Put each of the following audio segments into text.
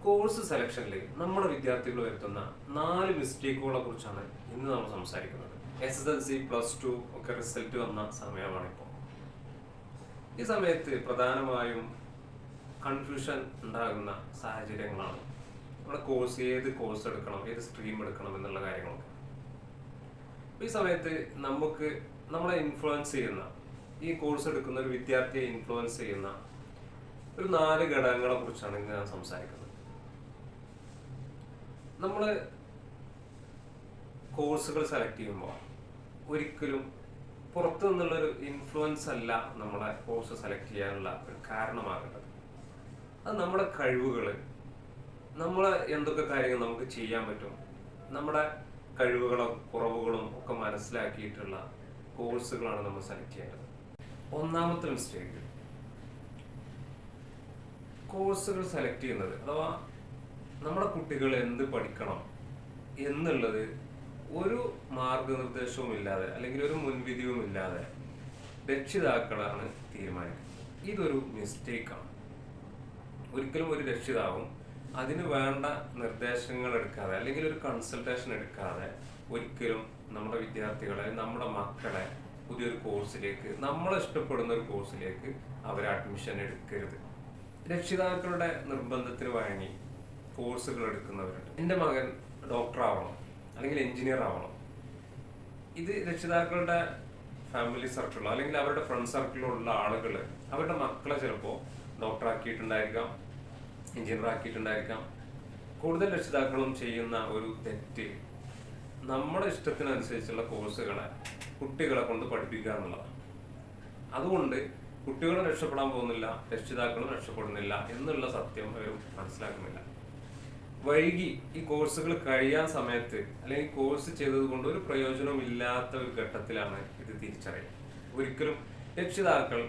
Course സെലക്ഷനിൽ നമ്മുടെ വിദ്യാർത്ഥികൾ വരുത്തുന്ന 4 മിസ്റ്റേക്കുകളെ കുറിച്ചാണ് ഇന്ന് നമ്മൾ സംസാരിക്കുന്നത്. SSLC +2 ഒക്കെ റിസൾട്ട് വന്ന സമയമാണിപ്പോൾ. ഈ സമയത്ത് പ്രധാനമായും കൺഫ്യൂഷൻ ഉണ്ടാകുന്ന സാഹചര്യങ്ങളാണ്. നമ്മുടെ ഏത് കോഴ്സ് എടുക്കണം, ഏത് സ്ട്രീം എടുക്കണം എന്നുള്ള കാര്യങ്ങളൊക്കെ. ഈ സമയത്ത് നമ്മളെ ഇൻഫ്ലുവൻസ് ചെയ്യുന്ന, ഈ കോഴ്സ് എടുക്കുന്ന ഒരു വിദ്യാർത്ഥിയെ ഇൻഫ്ലുവൻസ് ചെയ്യുന്ന ഒരു 4 ഘടകങ്ങളെ കുറിച്ചാണ് ഇന്ന് ഞാൻ സംസാരിക്കുന്നത്. നമ്മൾ കോഴ്സുകൾ സെലക്ട് ചെയ്യുമ്പോൾ ഒരിക്കലും പുറത്തു നിന്നുള്ളൊരു ഇൻഫ്ലുവൻസ് അല്ല നമ്മളെ കോഴ്സ് സെലക്ട് ചെയ്യാനുള്ള ഒരു കാരണമാകേണ്ടത്. അത് നമ്മുടെ കഴിവുകൾ, നമ്മളെ എന്തൊക്കെ കാര്യങ്ങൾ നമുക്ക് ചെയ്യാൻ പറ്റും, നമ്മുടെ കഴിവുകളും കുറവുകളും ഒക്കെ മനസ്സിലാക്കിയിട്ടുള്ള കോഴ്സുകളാണ് നമ്മൾ സെലക്ട് ചെയ്യേണ്ടത്. ഒന്നാമത്തെ മിസ്റ്റേക്ക്, കോഴ്സുകൾ സെലക്ട് ചെയ്യുന്നത് അഥവാ നമ്മുടെ കുട്ടികൾ എന്ത് പഠിക്കണം എന്നുള്ളത് ഒരു മാർഗനിർദ്ദേശവും ഇല്ലാതെ അല്ലെങ്കിൽ ഒരു മുൻവിധിയും ഇല്ലാതെ രക്ഷിതാക്കളാണ് തീരുമാനിക്കുന്നത്. ഇതൊരു മിസ്റ്റേക്കാണ്. ഒരിക്കലും ഒരു രക്ഷിതാവും അതിന് വേണ്ട നിർദ്ദേശങ്ങൾ എടുക്കാതെ അല്ലെങ്കിൽ ഒരു കൺസൾട്ടേഷൻ എടുക്കാതെ ഒരിക്കലും നമ്മുടെ വിദ്യാർത്ഥികളെ, നമ്മുടെ മക്കളെ പുതിയൊരു കോഴ്സിലേക്ക്, നമ്മളെ ഇഷ്ടപ്പെടുന്ന ഒരു കോഴ്സിലേക്ക് അവരെ അഡ്മിഷൻ എടുക്കരുത്. രക്ഷിതാക്കളുടെ നിർബന്ധത്തിന് വഴങ്ങി കോഴ്സുകൾ എടുക്കുന്നവരുണ്ട്. എൻ്റെ മകൻ ഡോക്ടർ ആവണം അല്ലെങ്കിൽ എഞ്ചിനീയർ ആവണം. ഇത് രക്ഷിതാക്കളുടെ ഫാമിലി സർക്കിളോ അല്ലെങ്കിൽ അവരുടെ ഫ്രണ്ട് സർക്കിളിലോ ഉള്ള ആളുകൾ അവരുടെ മക്കളെ ചിലപ്പോൾ ഡോക്ടർ ആക്കിയിട്ടുണ്ടായിരിക്കാം, എഞ്ചിനീയർ ആക്കിയിട്ടുണ്ടായിരിക്കാം. കൂടുതൽ രക്ഷിതാക്കളും ചെയ്യുന്ന ഒരു തെറ്റ് നമ്മുടെ ഇഷ്ടത്തിനനുസരിച്ചുള്ള കോഴ്സുകളെ കുട്ടികളെ കൊണ്ട് പഠിപ്പിക്കുക എന്നുള്ളതാണ്. അതുകൊണ്ട് കുട്ടികളും രക്ഷപ്പെടാൻ പോകുന്നില്ല, രക്ഷിതാക്കളും രക്ഷപ്പെടുന്നില്ല എന്നുള്ള സത്യം അവർ മനസ്സിലാക്കുന്നില്ല. വൈകി ഈ കോഴ്സുകൾ കഴിയാൻ സമയത്ത് അല്ലെങ്കിൽ കോഴ്സ് ചെയ്തത് കൊണ്ട് ഒരു പ്രയോജനവും ഇല്ലാത്ത ഒരു ഘട്ടത്തിലാണ് ഇത് തിരിച്ചറിയുക. ഒരിക്കലും രക്ഷിതാക്കൾ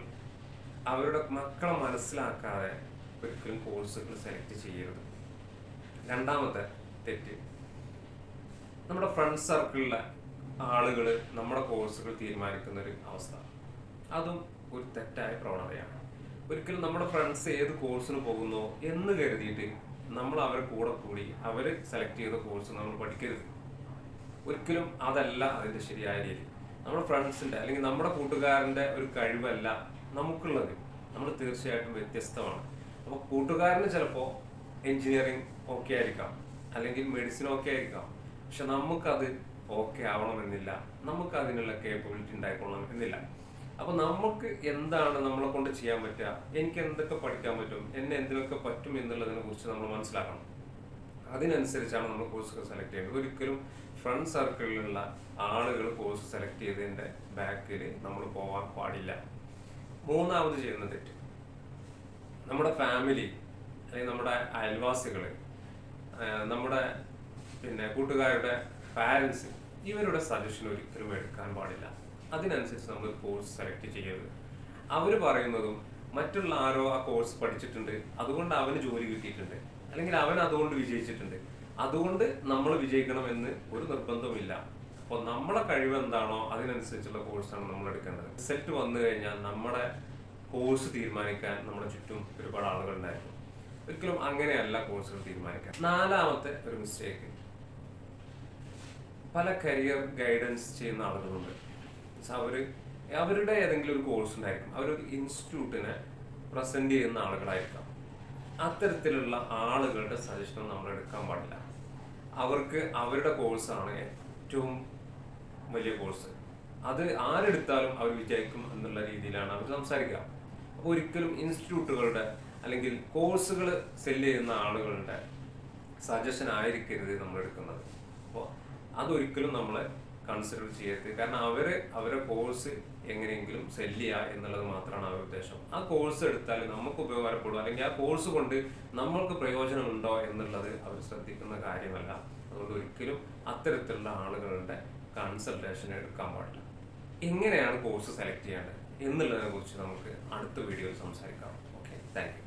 അവരുടെ മക്കളെ മനസ്സിലാക്കാതെ ഒരിക്കലും കോഴ്സുകൾ സെലക്ട് ചെയ്യരുത്. രണ്ടാമത്തെ തെറ്റ്, നമ്മുടെ ഫ്രണ്ട് സർക്കിളിലെ ആളുകൾ നമ്മുടെ കോഴ്സുകൾ തീരുമാനിക്കുന്ന ഒരു അവസ്ഥ. അതും ഒരു തെറ്റായ പ്രവണതയാണ്. ഒരിക്കലും നമ്മുടെ ഫ്രണ്ട്സ് ഏത് കോഴ്സിന് പോകുന്നോ എന്ന് കരുതിയിട്ട് നമ്മൾ അവരെ കൂടെ കൂടി അവർ സെലക്ട് ചെയ്ത കോഴ്സ് നമ്മൾ പഠിക്കരുത്. ഒരിക്കലും അതല്ല അതിൻ്റെ ശരിയായ രീതി. നമ്മുടെ ഫ്രണ്ട്സിൻ്റെ അല്ലെങ്കിൽ നമ്മുടെ കൂട്ടുകാരൻ്റെ ഒരു കഴിവല്ല നമുക്കുള്ളത്. നമ്മൾ തീർച്ചയായിട്ടും വ്യത്യസ്തമാണ്. അപ്പോൾ കൂട്ടുകാരന് ചിലപ്പോൾ എൻജിനീയറിങ് ഓക്കെ ആയിരിക്കാം, അല്ലെങ്കിൽ മെഡിസിൻ ഓക്കെ ആയിരിക്കാം. പക്ഷെ നമുക്കത് ഓക്കെ ആവണമെന്നില്ല, നമുക്ക് അതിനുള്ള കേപ്പബിലിറ്റി ഉണ്ടായിക്കൊള്ളണം എന്നില്ല. അപ്പൊ നമുക്ക് എന്താണ് നമ്മളെ കൊണ്ട് ചെയ്യാൻ പറ്റുക, എനിക്ക് എന്തൊക്കെ പഠിക്കാൻ പറ്റും, എന്നെ എന്തിനൊക്കെ പറ്റും എന്നുള്ളതിനെ കുറിച്ച് നമ്മൾ മനസ്സിലാക്കണം. അതിനനുസരിച്ചാണ് നമ്മൾ കോഴ്സുകൾ സെലക്ട് ചെയ്യുന്നത്. ഒരിക്കലും ഫ്രണ്ട് സർക്കിളിലുള്ള ആളുകൾ കോഴ്സ് സെലക്ട് ചെയ്തതിന്റെ ബാക്കിൽ നമ്മൾ പോവാൻ പാടില്ല. മൂന്നാമത് ചെയ്യുന്ന തെറ്റ്, നമ്മുടെ ഫാമിലി അല്ലെങ്കിൽ നമ്മുടെ അയൽവാസികൾ, നമ്മുടെ കൂട്ടുകാരുടെ പാരൻസ്, ഇവരുടെ സജഷൻ ഒരിക്കലും എടുക്കാൻ പാടില്ല. അതിനനുസരിച്ച് നമ്മൾ കോഴ്സ് സെലക്ട് ചെയ്യരുത്. അവർ പറയുന്നതും മറ്റുള്ള ആരോ ആ കോഴ്സ് പഠിച്ചിട്ടുണ്ട്, അതുകൊണ്ട് അവന് ജോലി കിട്ടിയിട്ടുണ്ട്, അല്ലെങ്കിൽ അവൻ അതുകൊണ്ട് വിജയിച്ചിട്ടുണ്ട്, അതുകൊണ്ട് നമ്മൾ വിജയിക്കണം എന്ന് ഒരു നിർബന്ധവുമില്ല. അപ്പോൾ നമ്മളെ കഴിവ് എന്താണോ അതിനനുസരിച്ചുള്ള കോഴ്സാണ് നമ്മൾ എടുക്കേണ്ടത്. റിസൾട്ട് വന്നു കഴിഞ്ഞാൽ നമ്മുടെ കോഴ്സ് തീരുമാനിക്കാൻ നമ്മുടെ ചുറ്റും ഒരുപാട് ആളുകൾ ഉണ്ടായിരുന്നു. ഒരിക്കലും അങ്ങനെയല്ല കോഴ്സുകൾ തീരുമാനിക്കാൻ. നാലാമത്തെ ഒരു മിസ്റ്റേക്ക്, പല കരിയർ ഗൈഡൻസ് ചെയ്യുന്ന ആളുകളുണ്ട്. അവരുടെ ഏതെങ്കിലും ഒരു കോഴ്സ് ഉണ്ടായിരിക്കും, അവരൊരു ഇൻസ്റ്റിറ്റ്യൂട്ടിനെ പ്രസന്റ് ചെയ്യുന്ന ആളുകളായിരിക്കാം. അത്തരത്തിലുള്ള ആളുകളുടെ സജഷൻ നമ്മൾ എടുക്കാൻ പാടില്ല. അവർക്ക് അവരുടെ കോഴ്സാണ് ഏറ്റവും വലിയ കോഴ്സ്, അത് ആരെടുത്താലും അവർ വിജയിക്കും എന്നുള്ള രീതിയിലാണ് അവർ സംസാരിക്കുക. അപ്പോൾ ഒരിക്കലും ഇൻസ്റ്റിറ്റ്യൂട്ടുകളുടെ അല്ലെങ്കിൽ കോഴ്സുകൾ സെല് ചെയ്യുന്ന ആളുകളുടെ സജഷൻ ആയിരിക്കരുത് നമ്മൾ എടുക്കുന്നത്. അപ്പോൾ അതൊരിക്കലും നമ്മളെ കൺസിഡർ ചെയ്യരുത്. കാരണം അവരെ കോഴ്സ് എങ്ങനെയെങ്കിലും സെല് ചെയ്യുക എന്നുള്ളത് മാത്രമാണ് അവരുടെ ഉദ്ദേശം. ആ കോഴ്സ് എടുത്താൽ നമുക്ക് ഉപകാരപ്പെടും അല്ലെങ്കിൽ ആ കോഴ്സ് കൊണ്ട് നമ്മൾക്ക് പ്രയോജനമുണ്ടോ എന്നുള്ളത് അവർ ശ്രദ്ധിക്കുന്ന കാര്യമല്ല. അതുകൊണ്ട് ഒരിക്കലും അത്തരത്തിലുള്ള ആളുകളുടെ കൺസൾട്ടേഷൻ എടുക്കാൻ പാടില്ല. എങ്ങനെയാണ് കോഴ്സ് സെലക്ട് ചെയ്യേണ്ടത് എന്നുള്ളതിനെ കുറിച്ച് നമുക്ക് അടുത്ത വീഡിയോയിൽ സംസാരിക്കാം. Okay, thank you.